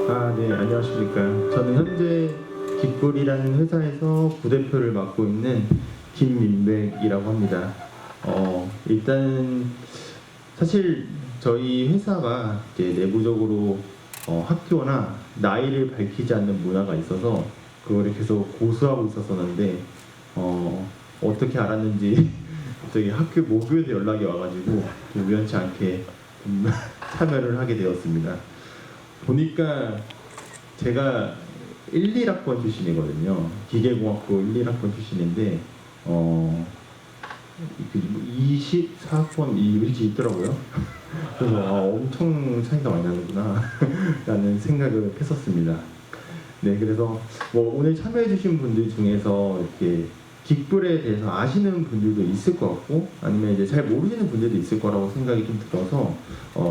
네, 안녕하십니까. 저는 현재 깃불이라는 회사에서 부대표를 맡고 있는 김민백이라고 합니다. 일단 사실 저희 회사가 이제 내부적으로 학교나 나이를 밝히지 않는 문화가 있어서 그거를 계속 고수하고 있었었는데 어떻게 알았는지 갑자기 학교 모교에서 연락이 와가지고 우연치 않게 참여를 하게 되었습니다. 보니까 제가 1, 2학번 출신이거든요. 기계공학부 1, 2학번 출신인데 24학번 이렇게 있더라고요. 그래서 엄청 차이가 많이 나는구나 라는 생각을 했었습니다. 네, 그래서 뭐 오늘 참여해주신 분들 중에서 이렇게 깃불에 대해서 아시는 분들도 있을 것 같고 아니면 이제 잘 모르시는 분들도 있을 거라고 생각이 좀 들어서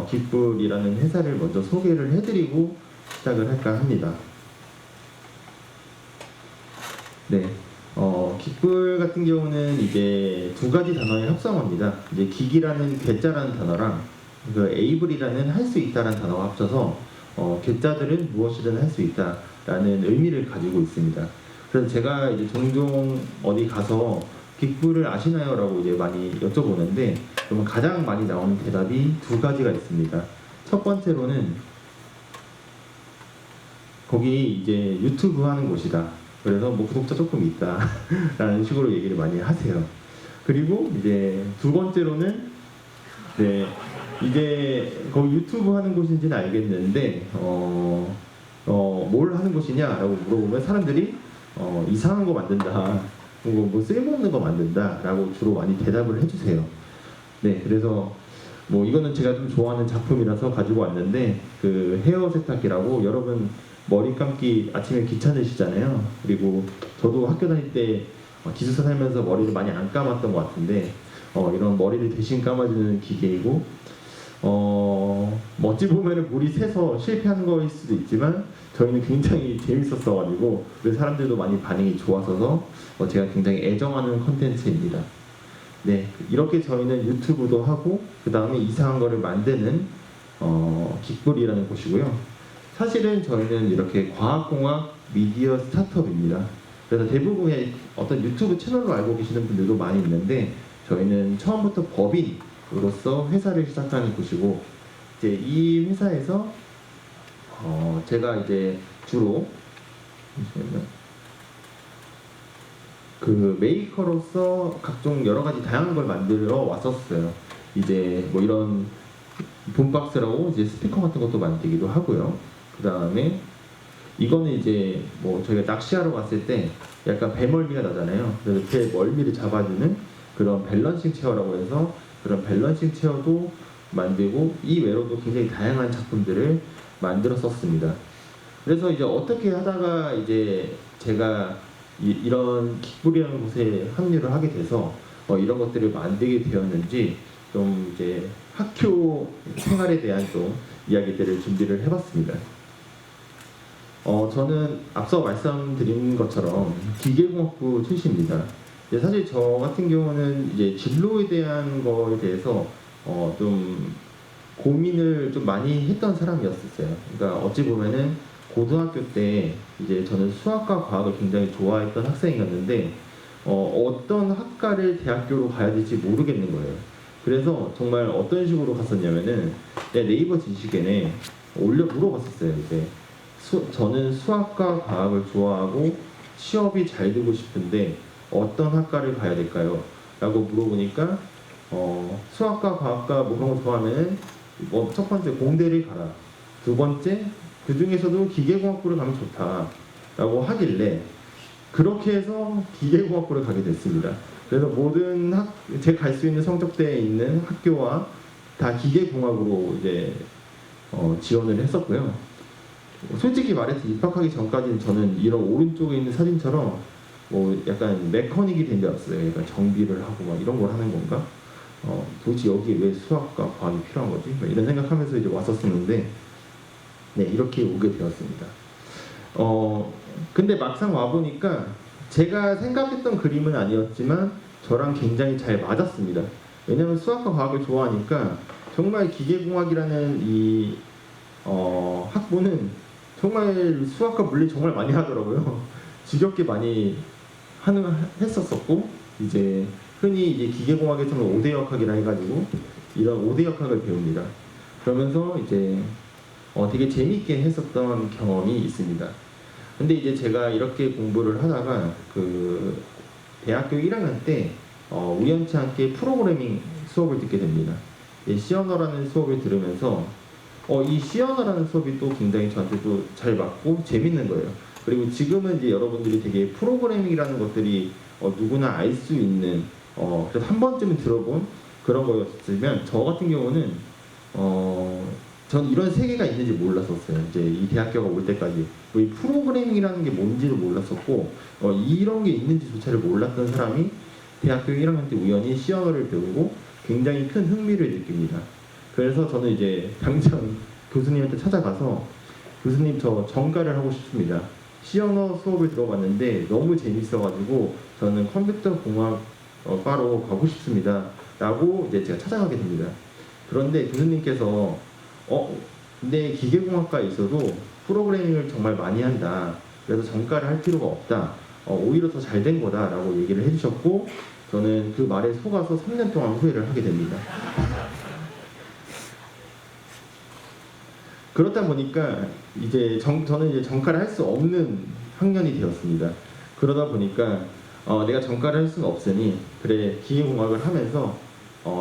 깃불이라는 회사를 먼저 소개를 해드리고 시작을 할까 합니다. 네, 깃불 같은 경우는 이제 두 가지 단어의 합성어입니다. 이제 기기라는 괴짜라는 단어랑 그 에이블이라는 할 수 있다라는 단어가 합쳐서 괴짜들은 무엇이든 할 수 있다라는 의미를 가지고 있습니다. 그래서 제가 이제 종종 어디 가서 깃불을 아시나요? 라고 이제 많이 여쭤보는데 그러면 가장 많이 나오는 대답이 두 가지가 있습니다. 첫 번째로는 거기 이제 유튜브 하는 곳이다. 그래서 뭐 구독자 조금 있다 라는 식으로 얘기를 많이 하세요. 그리고 이제 두 번째로는 네, 이제 거기 유튜브 하는 곳인지는 알겠는데 뭘 하는 곳이냐라고 물어보면 사람들이 이상한 거 만든다, 뭐 쓸모없는 거 만든다라고 주로 많이 대답을 해주세요. 네, 그래서 뭐 이거는 제가 좀 좋아하는 작품이라서 가지고 왔는데 그 헤어 세탁기라고 여러분 머리 감기 아침에 귀찮으시잖아요. 그리고 저도 학교 다닐 때 기숙사 살면서 머리를 많이 안 감았던 것 같은데 이런 머리를 대신 감아주는 기계이고 뭐 어찌 보면 물이 새서 실패하는 거일 수도 있지만 저희는 굉장히 재밌었어가지고 그래서 사람들도 많이 반응이 좋았어서 제가 굉장히 애정하는 컨텐츠입니다. 네, 이렇게 저희는 유튜브도 하고 그 다음에 이상한 거를 만드는 깃불이라는 곳이고요. 사실은 저희는 이렇게 과학공학 미디어 스타트업입니다. 그래서 대부분의 어떤 유튜브 채널로 알고 계시는 분들도 많이 있는데 저희는 처음부터 법인으로서 회사를 시작하는 곳이고 이제 이 회사에서 제가 이제 주로 그 메이커로서 각종 여러 가지 다양한 걸 만들어 왔었어요. 이제 뭐 이런 붐박스라고 이제 스피커 같은 것도 만들기도 하고요. 그 다음에 이거는 이제 뭐 저희가 낚시하러 갔을 때 약간 배멀미가 나잖아요. 그래서 배 멀미를 잡아주는 그런 밸런싱 체어라고 해서 그런 밸런싱 체어도 만들고 이 외로도 굉장히 다양한 작품들을 만들었었습니다. 그래서 이제 어떻게 하다가 이제 제가 이런 깃불이라는 곳에 합류를 하게 돼서 이런 것들을 만들게 되었는지 좀 이제 학교 생활에 대한 좀 이야기들을 준비를 해봤습니다. 저는 앞서 말씀드린 것처럼 기계공학부 출신입니다. 사실 저 같은 경우는 이제 진로에 대한 거에 대해서 좀 고민을 좀 많이 했던 사람이었어요. 그러니까 어찌 보면은 고등학교 때 이제 저는 수학과 과학을 굉장히 좋아했던 학생이었는데 어떤 학과를 대학교로 가야 될지 모르겠는 거예요. 그래서 정말 어떤 식으로 갔었냐면은 네이버 지식엔에 올려 물어봤었어요. 이제 저는 수학과 과학을 좋아하고 취업이 잘 되고 싶은데 어떤 학과를 가야 될까요? 라고 물어보니까 수학과 과학과 뭐 그런 거 좋아하면 첫 번째 공대를 가라. 두 번째 그 중에서도 기계공학부를 가면 좋다 라고 하길래 그렇게 해서 기계공학부를 가게 됐습니다. 그래서 모든 제가 갈 수 있는 성적대에 있는 학교와 다 기계공학으로 이제 지원을 했었고요. 솔직히 말해서 입학하기 전까지는 저는 이런 오른쪽에 있는 사진처럼 뭐 약간 메커닉이 된 줄 알았어요. 그러니까 정비를 하고 막 이런 걸 하는 건가? 도대체 여기에 왜 수학과 과학이 필요한 거지? 이런 생각하면서 이제 왔었었는데 네, 이렇게 오게 되었습니다. 근데 막상 와보니까 제가 생각했던 그림은 아니었지만 저랑 굉장히 잘 맞았습니다. 왜냐면 수학과 과학을 좋아하니까 정말 기계공학이라는 이 학부는 정말 수학과 물리 정말 많이 하더라고요. 지겹게 많이 했었었고, 이제 흔히 이제 기계공학에서는 5대 역학이라 해가지고 이런 5대 역학을 배웁니다. 그러면서 이제 되게 재밌게 했었던 경험이 있습니다. 근데 이제 제가 이렇게 공부를 하다가 그 대학교 1학년 때 우연치 않게 프로그래밍 수업을 듣게 됩니다. C 언어라는 수업을 들으면서 이 C 언어라는 수업이 또 굉장히 저한테 또 잘 맞고 재밌는 거예요. 그리고 지금은 이제 여러분들이 되게 프로그래밍이라는 것들이 누구나 알 수 있는 그래서 한 번쯤은 들어본 그런 거였으면, 저 같은 경우는 전 이런 세계가 있는지 몰랐었어요. 이제 이 대학교가 올 때까지 이 프로그래밍이라는 게 뭔지를 몰랐었고 이런 게 있는지조차를 몰랐던 사람이 대학교 1학년 때 우연히 C 언어를 배우고 굉장히 큰 흥미를 느낍니다. 그래서 저는 이제 당장 교수님한테 찾아가서 교수님 저 전과를 하고 싶습니다. C 언어 수업을 들어봤는데 너무 재밌어가지고 저는 컴퓨터 공학 과로 가고 싶습니다. 라고 이제 제가 찾아가게 됩니다. 그런데 교수님께서 근데 기계공학과에 있어도 프로그래밍을 정말 많이 한다. 그래서 전과를 할 필요가 없다. 오히려 더 잘 된 거다라고 얘기를 해주셨고, 저는 그 말에 속아서 3년 동안 후회를 하게 됩니다. 그렇다 보니까 이제 저는 이제 전과를 할 수 없는 학년이 되었습니다. 그러다 보니까 내가 전과를 할 수는 없으니 그래 기계공학을 하면서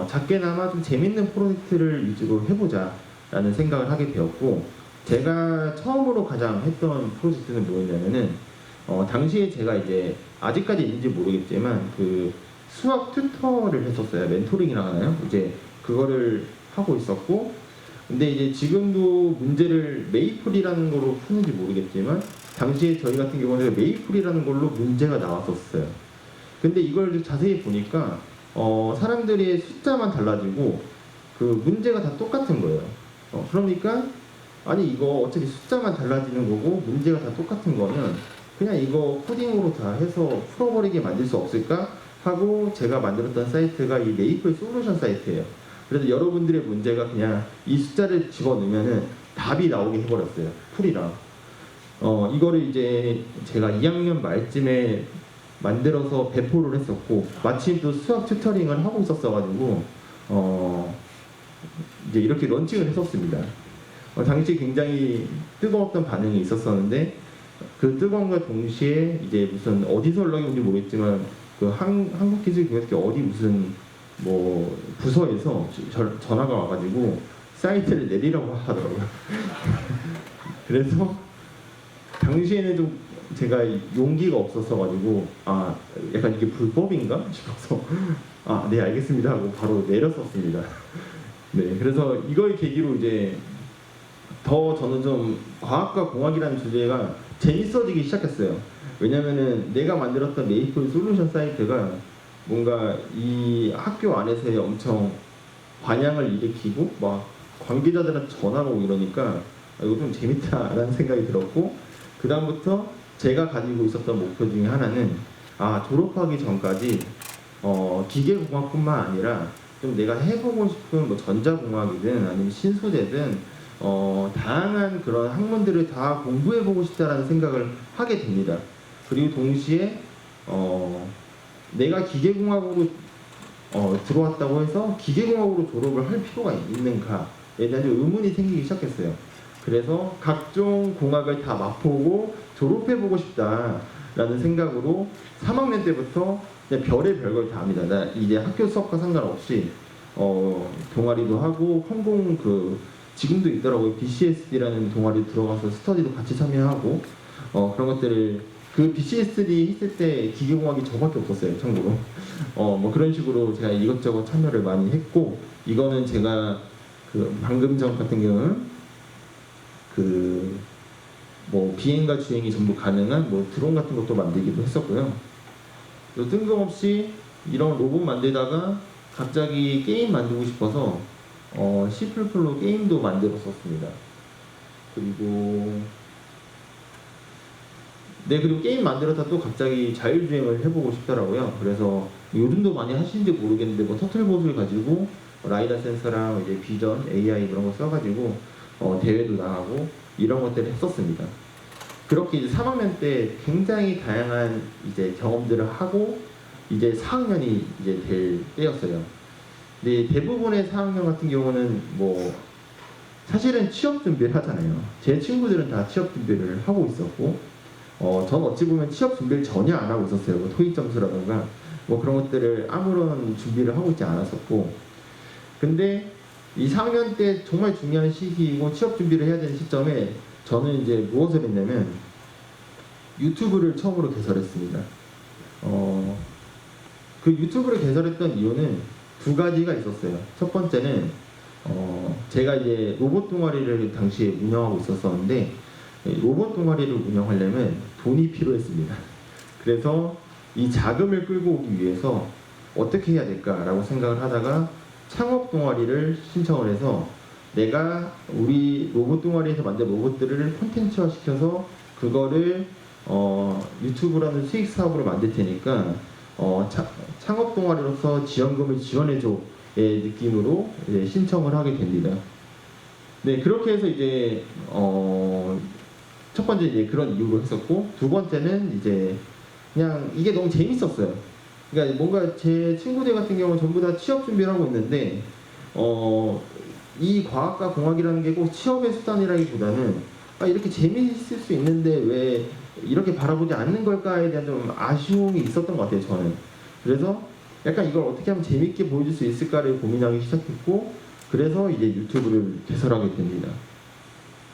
작게나마 좀 재밌는 프로젝트를 위주로 해보자 라는 생각을 하게 되었고, 제가 처음으로 가장 했던 프로젝트는 뭐였냐면은 당시에 제가 이제 아직까지 있는지 모르겠지만 그 수학 튜터를 했었어요. 멘토링이라고 하나요? 이제 그거를 하고 있었고, 근데 이제 지금도 문제를 메이플이라는 걸로 푸는지 모르겠지만 당시에 저희 같은 경우는 메이플이라는 걸로 문제가 나왔었어요. 근데 이걸 자세히 보니까 사람들의 숫자만 달라지고 그 문제가 다 똑같은 거예요. 그러니까 아니 이거 어차피 숫자만 달라지는 거고 문제가 다 똑같은 거면 그냥 이거 코딩으로 다 해서 풀어버리게 만들 수 없을까 하고 제가 만들었던 사이트가 이 메이플 솔루션 사이트예요. 그래서 여러분들의 문제가 그냥 이 숫자를 집어넣으면은 답이 나오게 해버렸어요. 풀이랑. 이거를 이제 제가 2학년 말쯤에 만들어서 배포를 했었고, 마침 또 수학 튜터링을 하고 있었어가지고 이제 이렇게 런칭을 했었습니다. 당시 굉장히 뜨거웠던 반응이 있었었는데, 그 뜨거움과 동시에 이제 무슨 어디서 연락이 온지 모르겠지만 그 한국기술교육학교 어디 무슨 뭐 부서에서 전화가 와가지고 사이트를 내리라고 하더라고요. 그래서 당시에는 좀 제가 용기가 없었어가지고 약간 이게 불법인가 싶어서 네 알겠습니다 하고 바로 내렸었습니다. 네, 그래서 이걸 계기로 이제 더 저는 좀 과학과 공학이라는 주제가 재밌어지기 시작했어요. 왜냐면은 내가 만들었던 메이플 솔루션 사이트가 뭔가 이 학교 안에서의 엄청 반향을 일으키고 막 관계자들한테 전화가 오고 이러니까 이거 좀 재밌다라는 생각이 들었고, 그 다음부터 제가 가지고 있었던 목표 중에 하나는 졸업하기 전까지 기계공학뿐만 아니라 좀 내가 해보고 싶은 뭐 전자공학이든 아니면 신소재든 다양한 그런 학문들을 다 공부해보고 싶다라는 생각을 하게 됩니다. 그리고 동시에 내가 기계공학으로 들어왔다고 해서 기계공학으로 졸업을 할 필요가 있는가에 대한 의문이 생기기 시작했어요. 그래서 각종 공학을 다 맛보고 졸업해보고 싶다라는 생각으로 3학년 때부터 그냥 별의 별걸 다 합니다. 나 이제 학교 수업과 상관없이 동아리도 하고 컴공 지금도 있더라고요. BCSD라는 동아리 들어가서 스터디도 같이 참여하고 그런 것들을 그 BCSD 했을 때 기계공학이 저밖에 없었어요. 참고로 뭐 그런 식으로 제가 이것저것 참여를 많이 했고, 이거는 제가 방금 전 같은 경우는 뭐 비행과 주행이 전부 가능한 뭐 드론 같은 것도 만들기도 했었고요. 또 뜬금없이 이런 로봇 만들다가 갑자기 게임 만들고 싶어서 C++로 게임도 만들었었습니다. 그리고 그리고 게임 만들었다 또 갑자기 자율주행을 해보고 싶더라고요. 그래서 요즘도 많이 하시는지 모르겠는데 뭐 터틀봇을 가지고 라이다 센서랑 이제 비전, AI 그런 거 써가지고 대회도 나가고 이런 것들을 했었습니다. 그렇게 이제 3학년 때 굉장히 다양한 이제 경험들을 하고 이제 4학년이 이제 될 때였어요. 근데 대부분의 4학년 같은 경우는 뭐 사실은 취업 준비를 하잖아요. 제 친구들은 다 취업 준비를 하고 있었고, 전 어찌 보면 취업 준비를 전혀 안 하고 있었어요. 뭐 토익 점수라든가 뭐 그런 것들을 아무런 준비를 하고 있지 않았었고, 근데 이 4학년 때 정말 중요한 시기이고 취업 준비를 해야 되는 시점에 저는 이제 무엇을 했냐면 유튜브를 처음으로 개설했습니다. 그 유튜브를 개설했던 이유는 두 가지가 있었어요. 첫 번째는 제가 이제 로봇 동아리를 당시에 운영하고 있었었는데 로봇 동아리를 운영하려면 돈이 필요했습니다. 그래서 이 자금을 끌고 오기 위해서 어떻게 해야 될까라고 생각을 하다가 창업 동아리를 신청을 해서 내가 우리 로봇 동아리에서 만든 로봇들을 콘텐츠화 시켜서 그거를 유튜브라는 수익 사업으로 만들 테니까 창업 동아리로서 지원금을 지원해줘의 느낌으로 이제 신청을 하게 됩니다. 네, 그렇게 해서 이제 첫 번째 이제 그런 이유로 했었고, 두 번째는 이제 그냥 이게 너무 재밌었어요. 그러니까 뭔가 제 친구들 같은 경우는 전부 다 취업 준비를 하고 있는데 이 과학과 공학이라는 게 꼭 취업의 수단이라기보다는 이렇게 재미있을 수 있는데 왜 이렇게 바라보지 않는 걸까에 대한 좀 아쉬움이 있었던 것 같아요, 저는. 그래서 약간 이걸 어떻게 하면 재밌게 보여줄 수 있을까를 고민하기 시작했고, 그래서 이제 유튜브를 개설하게 됩니다.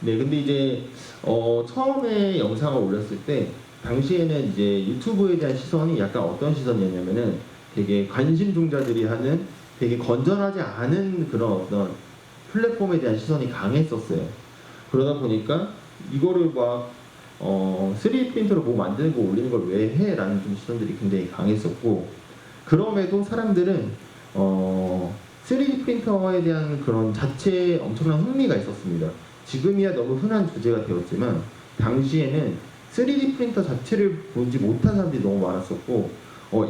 네, 근데 이제 처음에 영상을 올렸을 때 당시에는 이제 유튜브에 대한 시선이 약간 어떤 시선이었냐면은 되게 관심종자들이 하는 되게 건전하지 않은 그런 어떤 플랫폼에 대한 시선이 강했었어요. 그러다 보니까 이거를 막 3D 프린터로 뭐 만드는 거 올리는 걸 왜 해? 라는 좀 시선들이 굉장히 강했었고, 그럼에도 사람들은 3D 프린터에 대한 그런 자체에 엄청난 흥미가 있었습니다. 지금이야 너무 흔한 주제가 되었지만 당시에는 3D 프린터 자체를 보지 못한 사람들이 너무 많았었고,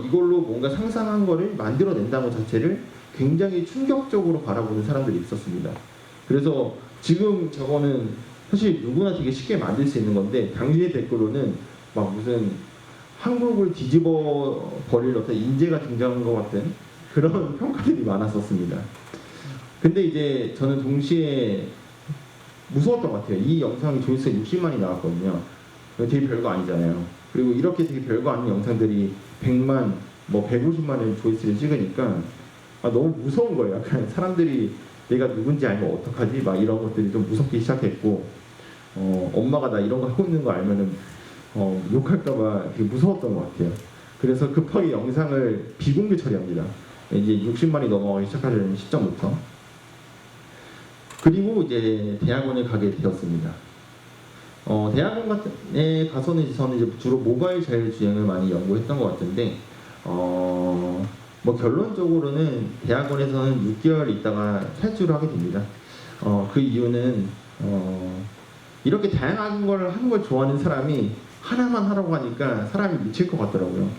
이걸로 뭔가 상상한 거를 만들어낸다는 것 자체를 굉장히 충격적으로 바라보는 사람들이 있었습니다. 그래서 지금 저거는 사실 누구나 되게 쉽게 만들 수 있는 건데 당시의 댓글로는 막 무슨 한국을 뒤집어 버릴 어떤 인재가 등장한 것 같은 그런 평가들이 많았었습니다. 근데 이제 저는 동시에 무서웠던 것 같아요. 이 영상이 조회수가 60만이 나왔거든요. 되게 별거 아니잖아요. 그리고 이렇게 되게 별거 아닌 영상들이 100만, 뭐 150만의 조회수를 찍으니까 너무 무서운 거예요. 약간 사람들이 내가 누군지 알면 어떡하지? 막 이런 것들이 좀 무섭기 시작했고, 엄마가 나 이런 거 하고 있는 거 알면은 욕할까봐 되게 무서웠던 것 같아요. 그래서 급하게 영상을 비공개 처리합니다. 이제 60만이 넘어가기 시작하는 시점부터. 그리고 이제 대학원에 가게 되었습니다. 대학원에 가서는 저는 이제 주로 모바일 자율주행을 많이 연구했던 것 같은데, 뭐 결론적으로는 대학원에서는 6개월 있다가 탈주를 하게 됩니다. 그 이유는 이렇게 다양한 걸 하는 걸 좋아하는 사람이 하나만 하라고 하니까 사람이 미칠 것 같더라고요.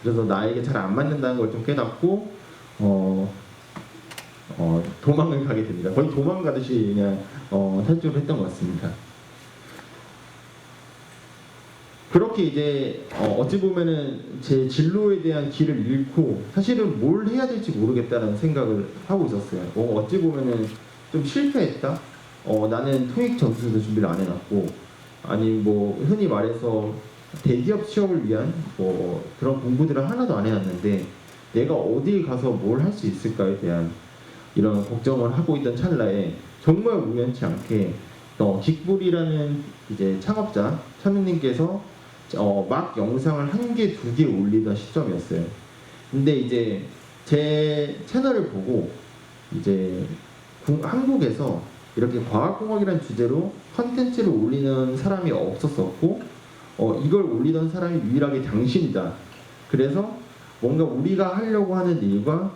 그래서 나에게 잘 안 맞는다는 걸 좀 깨닫고 도망을 가게 됩니다. 거의 도망가듯이 그냥 탈주를 했던 것 같습니다. 그렇게 이제 어찌 보면은 제 진로에 대한 길을 잃고 사실은 뭘 해야 될지 모르겠다는 생각을 하고 있었어요. 어찌 보면은 좀 실패했다. 나는 토익 점수도 준비를 안 해놨고, 아니 뭐 흔히 말해서 대기업 취업을 위한 뭐 그런 공부들을 하나도 안 해놨는데 내가 어디 가서 뭘 할 수 있을까에 대한 이런 걱정을 하고 있던 찰나에 정말 우연치 않게 긱불이라는 이제 창업자 천우님께서 막 영상을 1개, 2개 올리던 시점이었어요. 근데 이제 제 채널을 보고 이제 한국에서 이렇게 과학공학이라는 주제로 컨텐츠를 올리는 사람이 없었었고, 이걸 올리던 사람이 유일하게 당신이다. 그래서 뭔가 우리가 하려고 하는 일과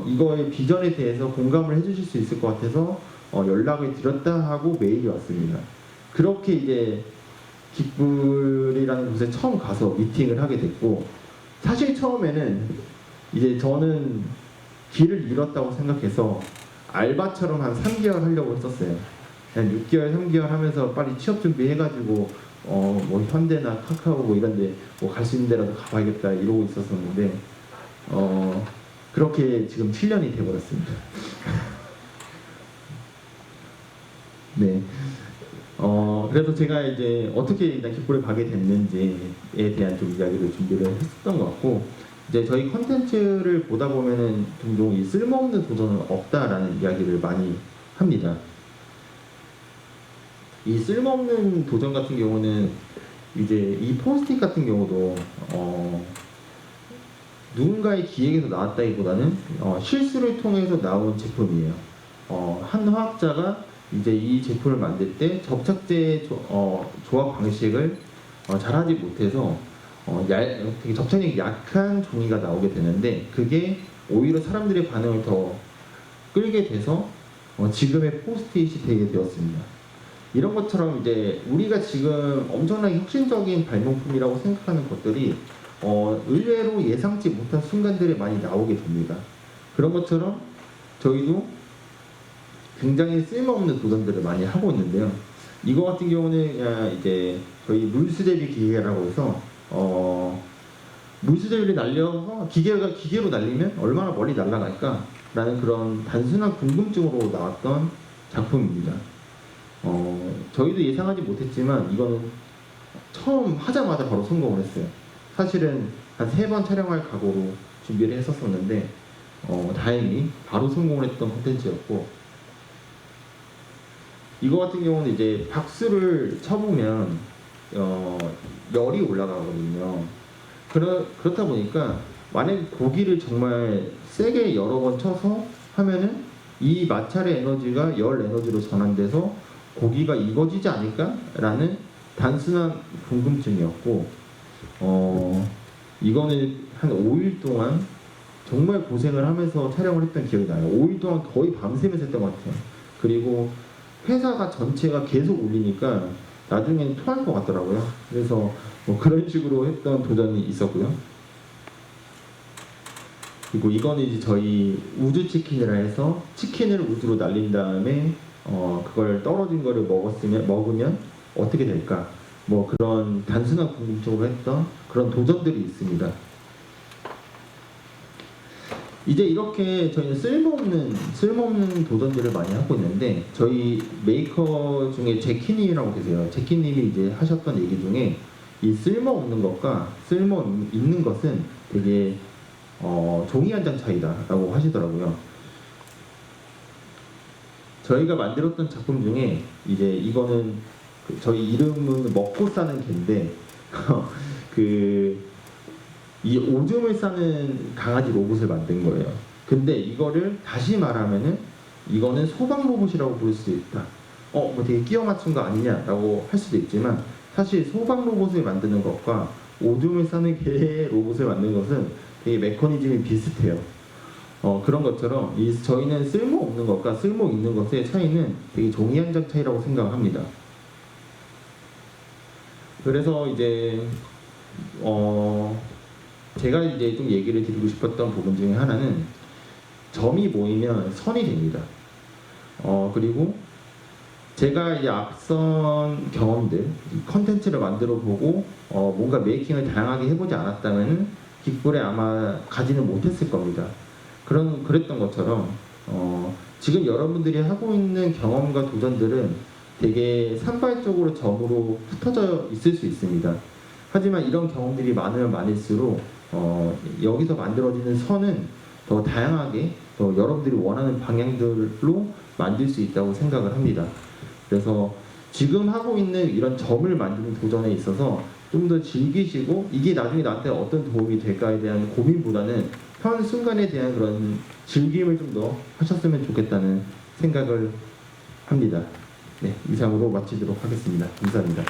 이거의 비전에 대해서 공감을 해주실 수 있을 것 같아서 연락을 드렸다 하고 메일이 왔습니다. 그렇게 이제 긱불이라는 곳에 처음 가서 미팅을 하게 됐고, 사실 처음에는 이제 저는 길을 잃었다고 생각해서 알바처럼 한 3개월 하려고 했었어요. 한 6개월, 3개월 하면서 빨리 취업 준비해가지고 뭐 현대나 카카오 뭐 이런데 뭐 갈 수 있는 데라도 가봐야겠다 이러고 있었었는데 그렇게 지금 7년이 돼버렸습니다. 네. 그래서 제가 이제 어떻게 일단 깃볼에 가게 됐는지에 대한 좀 이야기를 준비를 했었던 것 같고, 이제 저희 컨텐츠를 보다 보면은 종종 이 쓸모없는 도전은 없다라는 이야기를 많이 합니다. 이 쓸모없는 도전 같은 경우는 이제 이 포스트잇 같은 경우도 누군가의 기획에서 나왔다기보다는 실수를 통해서 나온 제품이에요. 한 화학자가 이제 이 제품을 만들 때 접착제 조합 방식을 잘하지 못해서 되게 접착력이 약한 종이가 나오게 되는데, 그게 오히려 사람들의 반응을 더 끌게 돼서 지금의 포스트잇이 되게 되었습니다. 이런 것처럼 이제 우리가 지금 엄청나게 혁신적인 발명품이라고 생각하는 것들이 의외로 예상치 못한 순간들에 많이 나오게 됩니다. 그런 것처럼 저희도 굉장히 쓸모없는 도전들을 많이 하고 있는데요. 이거 같은 경우는 이제 저희 물수제비 기계라고 해서 물수제비를 날려서 기계로 날리면 얼마나 멀리 날아갈까 라는 그런 단순한 궁금증으로 나왔던 작품입니다. 저희도 예상하지 못했지만 이거는 처음 하자마자 바로 성공을 했어요. 사실은 한 3번 촬영할 각오로 준비를 했었었는데 다행히 바로 성공을 했던 콘텐츠였고, 이거 같은 경우는 이제 박수를 쳐보면 열이 올라가거든요. 그렇다 보니까 만약에 고기를 정말 세게 여러 번 쳐서 하면은 이 마찰의 에너지가 열 에너지로 전환돼서 고기가 익어지지 않을까라는 단순한 궁금증이었고, 이거는 한 5일 동안 정말 고생을 하면서 촬영을 했던 기억이 나요. 5일 동안 거의 밤새면서 했던 것 같아요. 그리고 회사가 전체가 계속 울리니까 나중에는 토할 것 같더라고요. 그래서 뭐 그런 식으로 했던 도전이 있었고요. 그리고 이거는 이제 저희 우주 치킨이라 해서 치킨을 우주로 날린 다음에 그걸 떨어진 거를 먹으면 어떻게 될까? 뭐 그런 단순한 궁금증으로 했던 그런 도전들이 있습니다. 이제 이렇게 저희는 쓸모없는 도전들을 많이 하고 있는데, 저희 메이커 중에 제키님이라고 계세요. 제키님이 이제 하셨던 얘기 중에 이 쓸모없는 것과 쓸모 있는 것은 되게 종이 한 장 차이다라고 하시더라고요. 저희가 만들었던 작품 중에 이제 이거는 저희 이름은 먹고 사는 개인데 이 오줌을 싸는 강아지 로봇을 만든 거예요. 근데 이거를 다시 말하면은 이거는 소방 로봇이라고 부를 수도 있다. 뭐 되게 끼워 맞춘 거 아니냐라고 할 수도 있지만, 사실 소방 로봇을 만드는 것과 오줌을 싸는 개 로봇을 만드는 것은 되게 메커니즘이 비슷해요. 그런 것처럼 저희는 쓸모없는 것과 쓸모 있는 것의 차이는 되게 종이 한 장 차이라고 생각을 합니다. 그래서 이제 제가 이제 좀 얘기를 드리고 싶었던 부분 중에 하나는 점이 모이면 선이 됩니다. 그리고 제가 이제 앞선 경험들, 컨텐츠를 만들어 보고 뭔가 메이킹을 다양하게 해보지 않았다면 깃볼에 아마 가지는 못했을 겁니다. 그랬던 것처럼 지금 여러분들이 하고 있는 경험과 도전들은 되게 산발적으로 점으로 흩어져 있을 수 있습니다. 하지만 이런 경험들이 많으면 많을수록 여기서 만들어지는 선은 더 다양하게 여러분들이 원하는 방향들로 만들 수 있다고 생각을 합니다. 그래서 지금 하고 있는 이런 점을 만드는 도전에 있어서 좀 더 즐기시고, 이게 나중에 나한테 어떤 도움이 될까에 대한 고민보다는 현 순간에 대한 그런 즐김을 좀 더 하셨으면 좋겠다는 생각을 합니다. 네, 이상으로 마치도록 하겠습니다. 감사합니다.